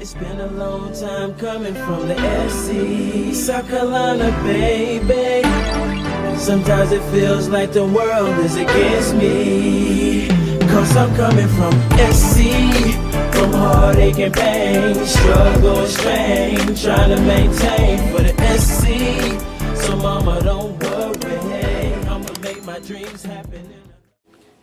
It's been a long time coming from the SC, South Carolina, baby. Sometimes it feels like the world is against me, 'cause I'm coming from SC, from heartache and pain, struggle and strain, trying to maintain for the SC. So mama, don't worry, I'ma make my dreams happen.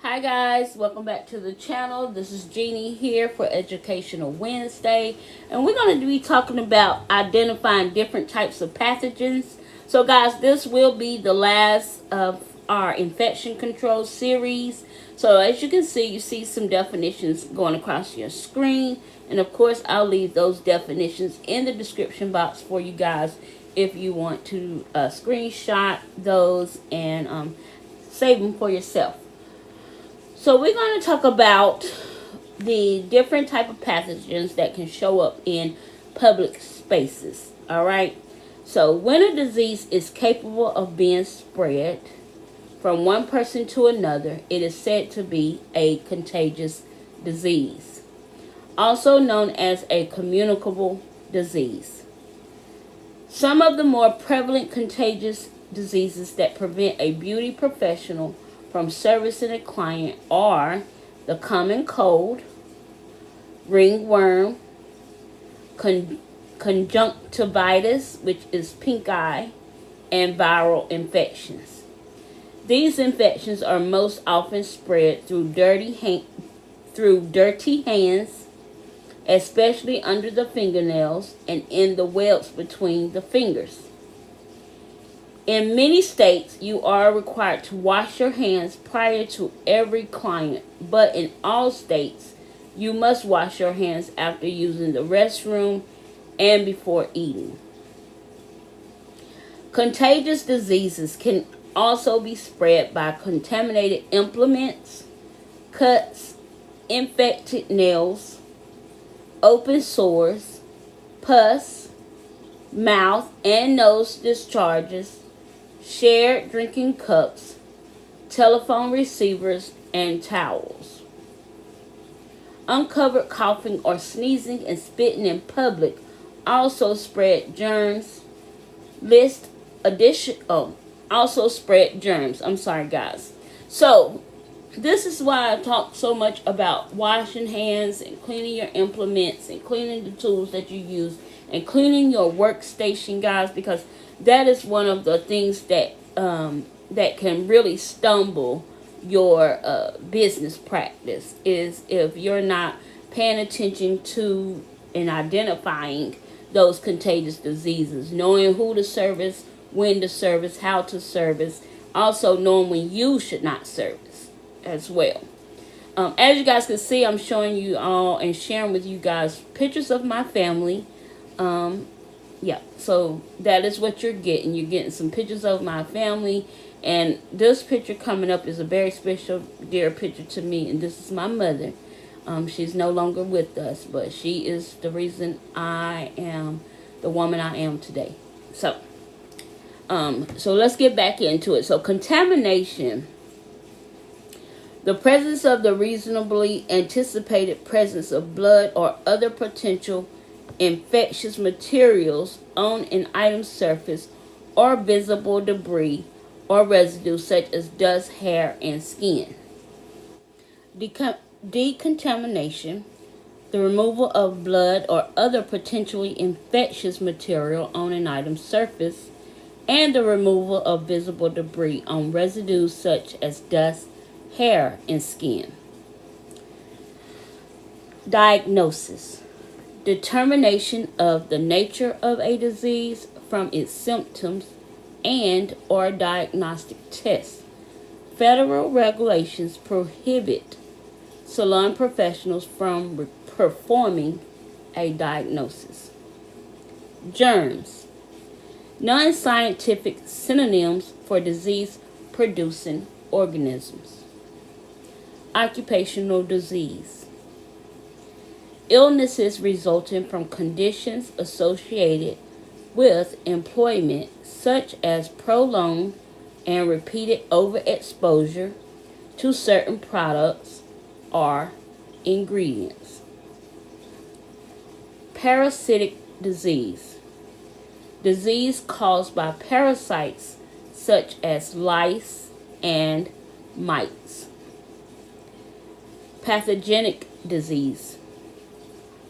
Hi guys, welcome back to the channel. This is Jeannie here for Educational Wednesday, and we're going to be talking about identifying different types of pathogens. So guys, this will be the last of our infection control series. So as you can see, you see some definitions going across your screen, and of course I'll leave those definitions in the description box for you guys if you want to screenshot those and save them for yourself. So we're going to talk about the different type of pathogens that can show up in public spaces. All right. So when a disease is capable of being spread from one person to another, it is said to be a contagious disease, also known as a communicable disease. Some of the more prevalent contagious diseases that prevent a beauty professional from servicing a client are the common cold, ringworm, conjunctivitis, which is pink eye, and viral infections. These infections are most often spread through dirty hands, especially under the fingernails and in the webs between the fingers. In many states, you are required to wash your hands prior to every client, but in all states, you must wash your hands after using the restroom and before eating. Contagious diseases can also be spread by contaminated implements, cuts, infected nails, open sores, pus, mouth and nose discharges, shared drinking cups, telephone receivers, and towels. Uncovered coughing or sneezing and spitting in public also spread germs. Also spread germs. I'm sorry, guys. So this is why I talk so much about washing hands and cleaning your implements and cleaning the tools that you use and cleaning your workstation, guys, because that is one of the things that that can really stumble your business practice, is if you're not paying attention to and identifying those contagious diseases, knowing who to service, when to service, how to service, also knowing when you should not service as well. As you guys can see, I'm showing you all and sharing with you guys pictures of my family. Yeah, so that is what you're getting. You're getting some pictures of my family, and this picture coming up is a very special, dear picture to me, and this is my mother. She's no longer with us, but she is the reason I am the woman I am today. So let's get back into it. So contamination, the presence of the reasonably anticipated presence of blood or other potential infectious materials on an item's surface, or visible debris or residue such as dust, hair, and skin. Decontamination, the removal of blood or other potentially infectious material on an item's surface, and the removal of visible debris on residues such as dust, hair, and skin. Diagnosis, determination of the nature of a disease from its symptoms and or diagnostic tests. Federal regulations prohibit salon professionals from performing a diagnosis. Germs, non-scientific synonyms for disease-producing organisms. Occupational disease, illnesses resulting from conditions associated with employment, such as prolonged and repeated overexposure to certain products or ingredients. parasitic disease. Disease caused by parasites such as lice and mites. Pathogenic disease.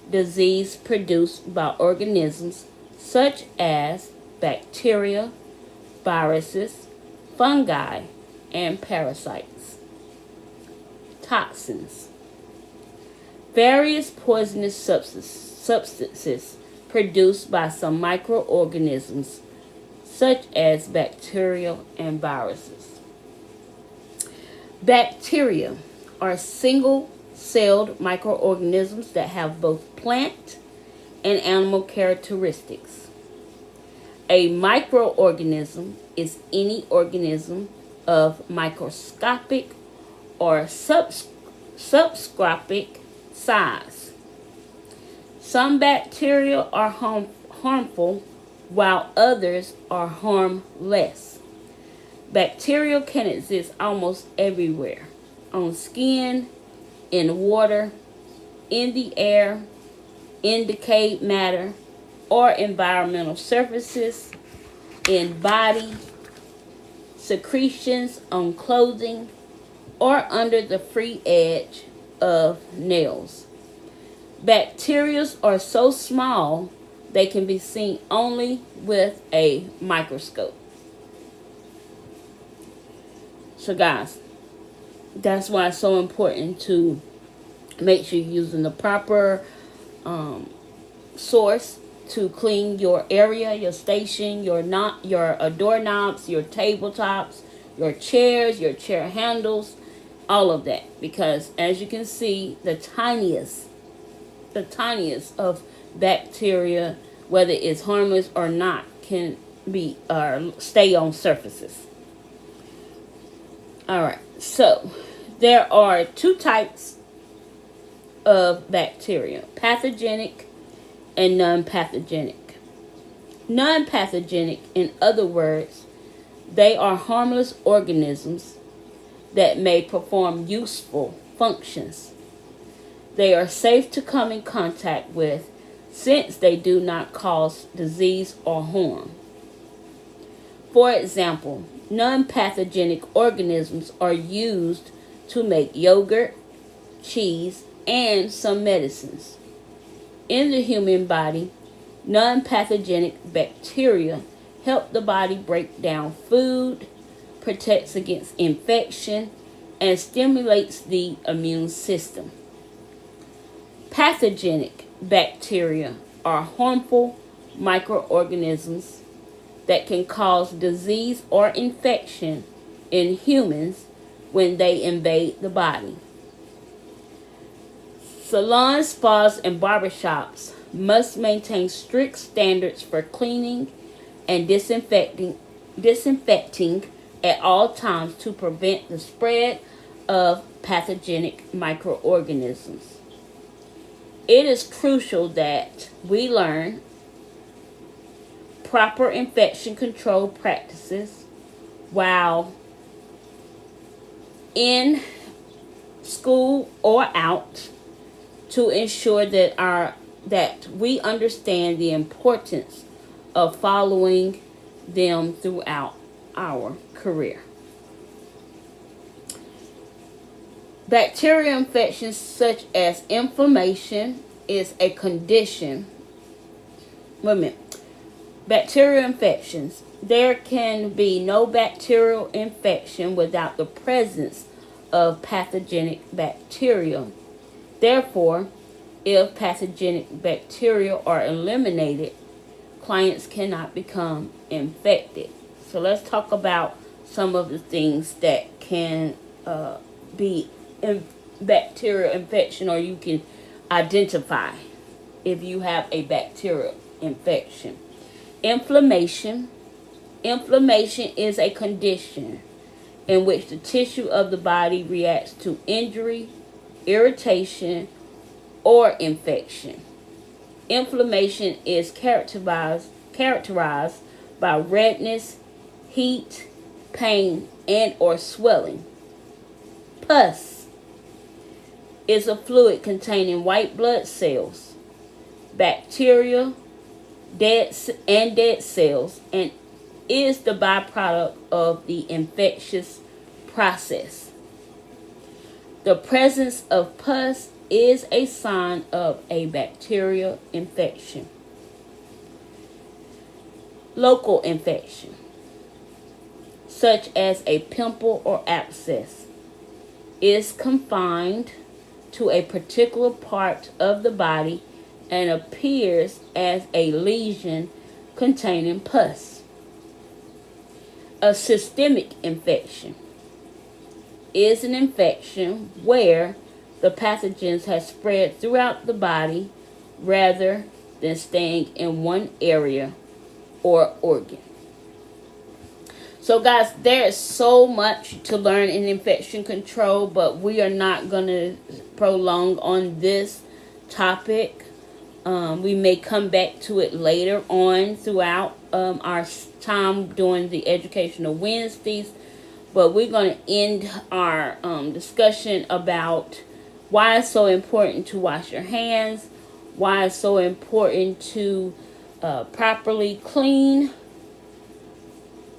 Disease produced by organisms such as bacteria, viruses, fungi, and parasites. Toxins. Various poisonous substances produced by some microorganisms such as bacteria and viruses. Bacteria are single-celled microorganisms that have both plant and animal characteristics. A microorganism is any organism of microscopic or subscopic size. Some bacteria are harmful while others are harmless. Bacteria can exist almost everywhere: on skin, in water, in the air, in decayed matter or environmental surfaces, in body, secretions on clothing, or under the free edge of nails. Bacteria are so small they can be seen only with a microscope. So guys, that's why it's so important to make sure you're using the proper source to clean your area, your station, your doorknobs, your tabletops, your chairs, your chair handles, all of that. Because as you can see, the tiniest of bacteria, whether it's harmless or not, can be stay on surfaces. All right, so there are two types of bacteria: pathogenic and non-pathogenic. Non-pathogenic, in other words, they are harmless organisms that may perform useful functions. They are safe to come in contact with since they do not cause disease or harm. For example, non-pathogenic organisms are used to make yogurt, cheese, and some medicines. In the human body, non-pathogenic bacteria help the body break down food, protects against infection, and stimulates the immune system. Pathogenic bacteria are harmful microorganisms that can cause disease or infection in humans when they invade the body. Salons, spas, and barbershops must maintain strict standards for cleaning and disinfecting at all times to prevent the spread of pathogenic microorganisms. It is crucial that we learn proper infection control practices while in school or out, to ensure that we understand the importance of following them throughout our career. Bacterial infections such as inflammation is a condition. Bacterial infections. There can be no bacterial infection without the presence of pathogenic bacteria. Therefore, if pathogenic bacteria are eliminated, clients cannot become infected. So let's talk about some of the things that can be bacterial infection, or you can identify if you have a bacterial infection. Inflammation. Inflammation is a condition in which the tissue of the body reacts to injury, irritation, or infection. Inflammation is characterized by redness, heat, pain, and or swelling. Pus is a fluid containing white blood cells. bacteria, dead cells, and is the byproduct of the infectious process. The presence of pus is a sign of a bacterial infection. Local infection, such as a pimple or abscess, is confined to a particular part of the body and appears as a lesion containing pus. A systemic infection is an infection where the pathogens have spread throughout the body rather than staying in one area or organ. So guys, there is so much to learn in infection control, but we are not going to prolong on this topic. We may come back to it later on throughout our time during the Educational Wednesdays, but we're going to end our discussion about why it's so important to wash your hands, why it's so important to properly clean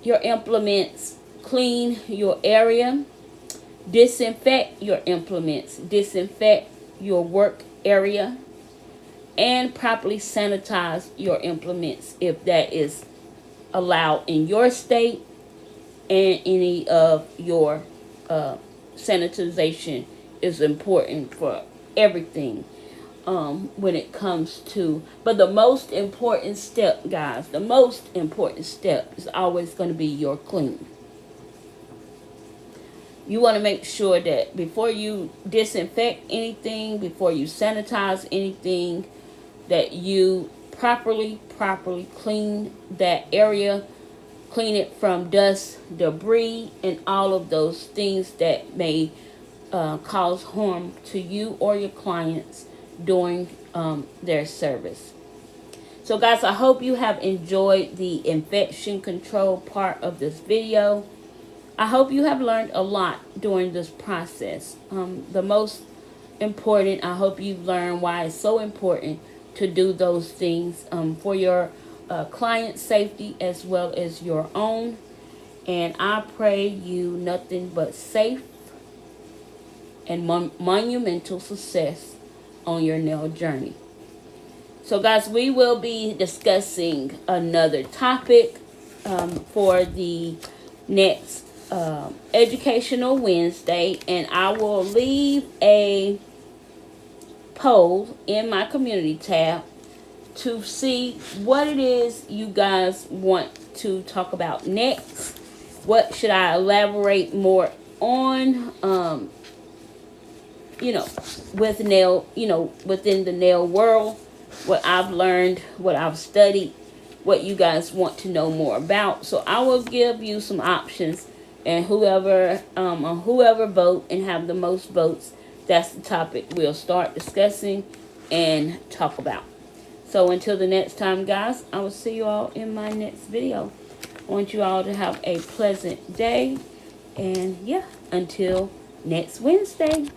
your implements, clean your area, disinfect your implements, disinfect your work area, and properly sanitize your implements if that is allowed in your state, and any of your sanitization is important for everything when it comes to, but the most important step, guys, the most important step is always going to be your clean. You want to make sure that before you disinfect anything, before you sanitize anything, that you properly clean that area, clean it from dust, debris, and all of those things that may cause harm to you or your clients during their service. So guys, I hope you have enjoyed the infection control part of this video. I hope you have learned a lot during this process. The most important, I hope you've learned why it's so important to do those things for your client safety as well as your own. And I pray you nothing but safe and monumental success on your nail journey. So guys, we will be discussing another topic for the next Educational Wednesday, and I will leave a poll in my community tab to see what it is you guys want to talk about next. What should I elaborate more on? With nail, within the nail world, what I've learned, what I've studied, what you guys want to know more about. So I will give you some options, and whoever vote and have the most votes, that's the topic we'll start discussing and talk about. So until the next time, guys, I will see you all in my next video. I want you all to have a pleasant day, and yeah, until next Wednesday.